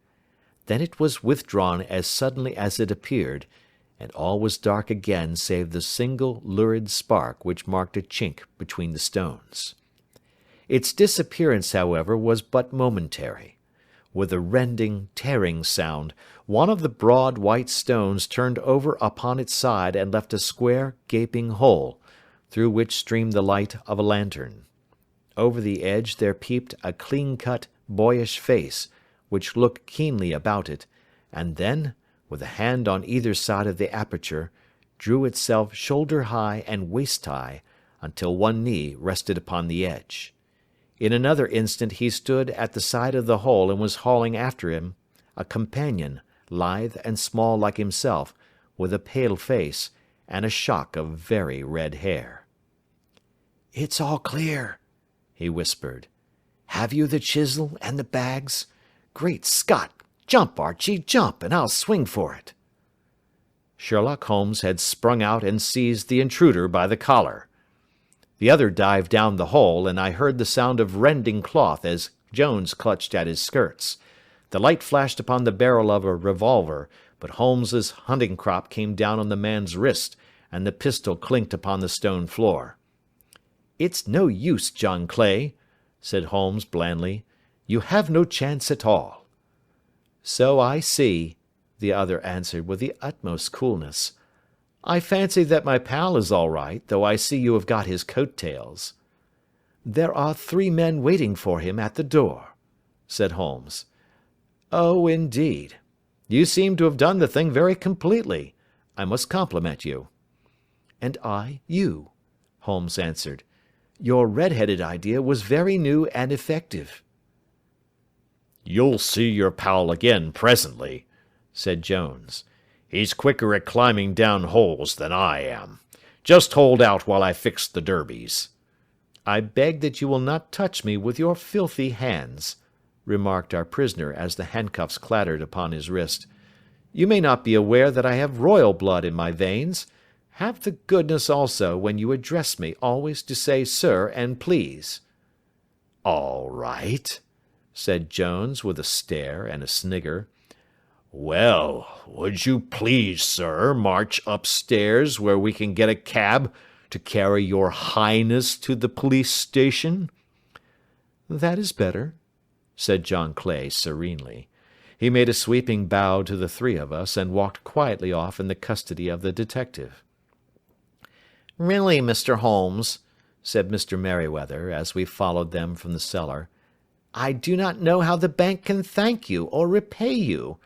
Then it was withdrawn as suddenly as it appeared, and all was dark again save the single lurid spark which marked a chink between the stones. Its disappearance, however, was but momentary. With a rending, tearing sound, one of the broad white stones turned over upon its side and left a square, gaping hole, through which streamed the light of a lantern. Over the edge there peeped a clean-cut, boyish face, which looked keenly about it, and then, with a hand on either side of the aperture, drew itself shoulder-high and waist-high, until one knee rested upon the edge. In another instant he stood at the side of the hole and was hauling after him a companion, lithe and small like himself, with a pale face, and a shock of very red hair. "It's all clear," he whispered. "Have you the chisel and the bags? Great Scott! Jump, Archie, jump, and I'll swing for it." Sherlock Holmes had sprung out and seized the intruder by the collar. The other dived down the hole, and I heard the sound of rending cloth as Jones clutched at his skirts. The light flashed upon the barrel of a revolver, but Holmes's hunting crop came down on the man's wrist, and the pistol clinked upon the stone floor. "It's no use, John Clay," said Holmes blandly. "You have no chance at all." "So I see," the other answered with the utmost coolness. "I fancy that my pal is all right, though I see you have got his coat-tails." "There are 3 men waiting for him at the door," said Holmes. "Oh, indeed. You seem to have done the thing very completely. I must compliment you." "And I you," Holmes answered. "Your red-headed idea was very new and effective." "You'll see your pal again presently," said Jones. "He's quicker at climbing down holes than I am. Just hold out while I fix the derbies." "I beg that you will not touch me with your filthy hands," remarked our prisoner as the handcuffs clattered upon his wrist. "You may not be aware that I have royal blood in my veins. Have the goodness also, when you address me, always to say sir and please." "All right," said Jones with a stare and a snigger. "Well, would you please, sir, march upstairs where we can get a cab to carry your highness to the police station?" "That is better," said John Clay serenely. He made a sweeping bow to the 3 of us, and walked quietly off in the custody of the detective. "Really, Mr. Holmes," said Mr. Merryweather, as we followed them from the cellar, "I do not know how the bank can thank you or repay you.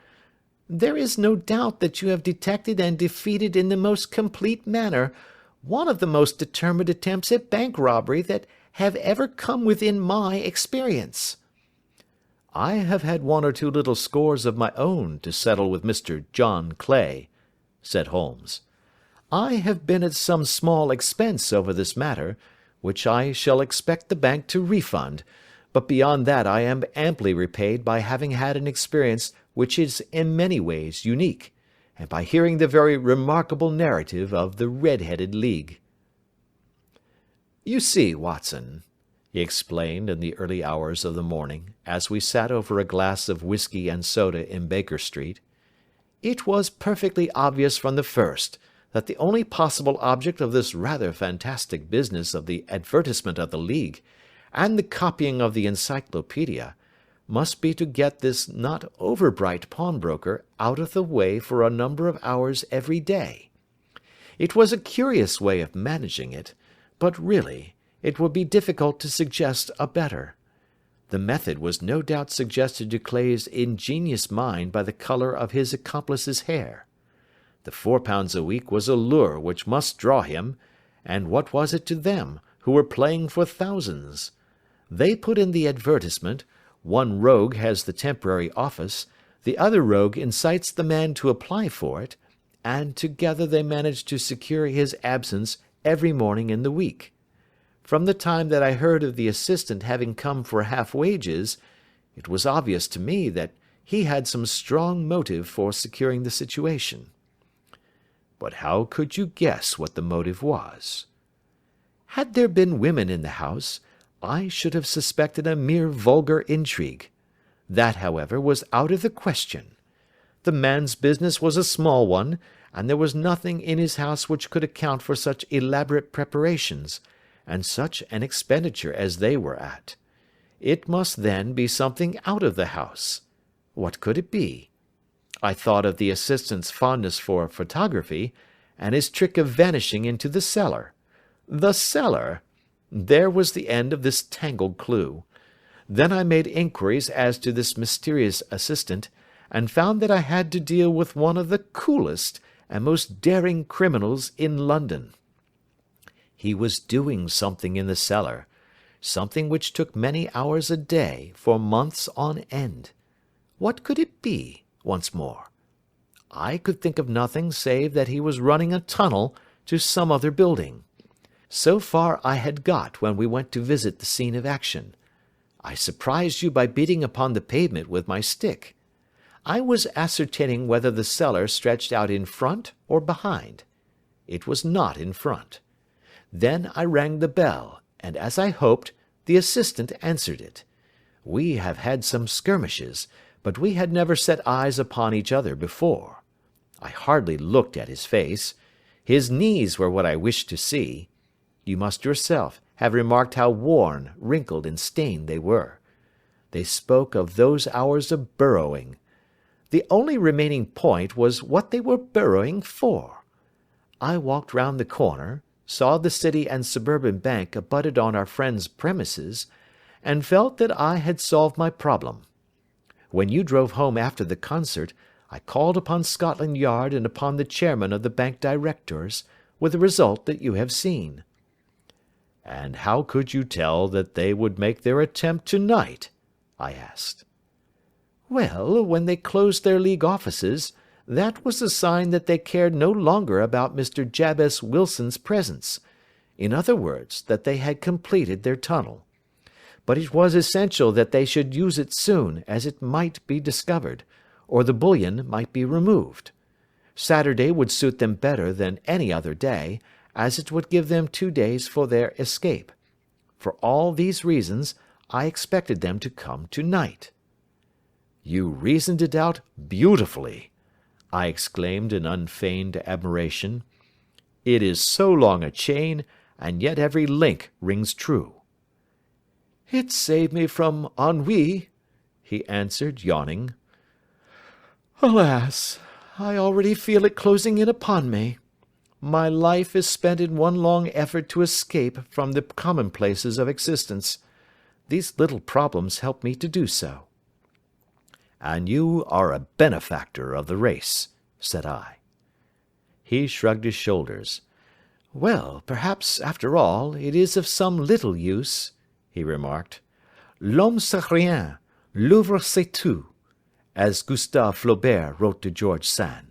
There is no doubt that you have detected and defeated in the most complete manner one of the most determined attempts at bank robbery that have ever come within my experience." "I have had 1 or 2 little scores of my own to settle with Mr. John Clay," said Holmes. "I have been at some small expense over this matter, which I shall expect the bank to refund, but beyond that I am amply repaid by having had an experience which is in many ways unique, and by hearing the very remarkable narrative of the Red-Headed League. "You see, Watson," he explained in the early hours of the morning, as we sat over a glass of whiskey and soda in Baker Street, "it was perfectly obvious from the first that the only possible object of this rather fantastic business of the advertisement of the League, and the copying of the Encyclopaedia, must be to get this not over-bright pawnbroker out of the way for a number of hours every day. It was a curious way of managing it, but really it would be difficult to suggest a better. The method was no doubt suggested to Clay's ingenious mind by the colour of his accomplice's hair. The £4 a week was a lure which must draw him, and what was it to them, who were playing for thousands? They put in the advertisement, one rogue has the temporary office, the other rogue incites the man to apply for it, and together they manage to secure his absence every morning in the week. From the time that I heard of the assistant having come for half wages, it was obvious to me that he had some strong motive for securing the situation." "But how could you guess what the motive was?" "Had there been women in the house, I should have suspected a mere vulgar intrigue. That, however, was out of the question. The man's business was a small one, and there was nothing in his house which could account for such elaborate preparations, and such an expenditure as they were at. It must then be something out of the house. What could it be? I thought of the assistant's fondness for photography, and his trick of vanishing into the cellar. The cellar! There was the end of this tangled clue. Then I made inquiries as to this mysterious assistant, and found that I had to deal with one of the coolest and most daring criminals in London. He was doing something in the cellar, something which took many hours a day for months on end. What could it be, once more? I could think of nothing save that he was running a tunnel to some other building. So far I had got when we went to visit the scene of action. I surprised you by beating upon the pavement with my stick. I was ascertaining whether the cellar stretched out in front or behind. It was not in front. Then I rang the bell, and as I hoped, the assistant answered it. We have had some skirmishes, but we had never set eyes upon each other before. I hardly looked at his face. His knees were what I wished to see. You must yourself have remarked how worn, wrinkled, and stained they were. They spoke of those hours of burrowing. The only remaining point was what they were burrowing for. I walked round the corner, saw the City and Suburban Bank abutted on our friend's premises, and felt that I had solved my problem. When you drove home after the concert, I called upon Scotland Yard and upon the chairman of the bank directors, with the result that you have seen." "And how could you tell that they would make their attempt to-night?" I asked. "Well, when they closed their League offices, that was a sign that they cared no longer about Mr. Jabez Wilson's presence. In other words, that they had completed their tunnel. But it was essential that they should use it soon, as it might be discovered, or the bullion might be removed. Saturday would suit them better than any other day, as it would give them 2 days for their escape. For all these reasons, I expected them to come to-night." "You reasoned it out beautifully," I exclaimed in unfeigned admiration. "It is so long a chain, and yet every link rings true." "It saved me from ennui," he answered, yawning. "Alas! I already feel it closing in upon me. My life is spent in one long effort to escape from the commonplaces of existence. These little problems help me to do so." "And you are a benefactor of the race," said I. He shrugged his shoulders. "Well, perhaps, after all, it is of some little use," he remarked. "L'homme c'est rien, l'œuvre c'est tout," as Gustave Flaubert wrote to George Sand.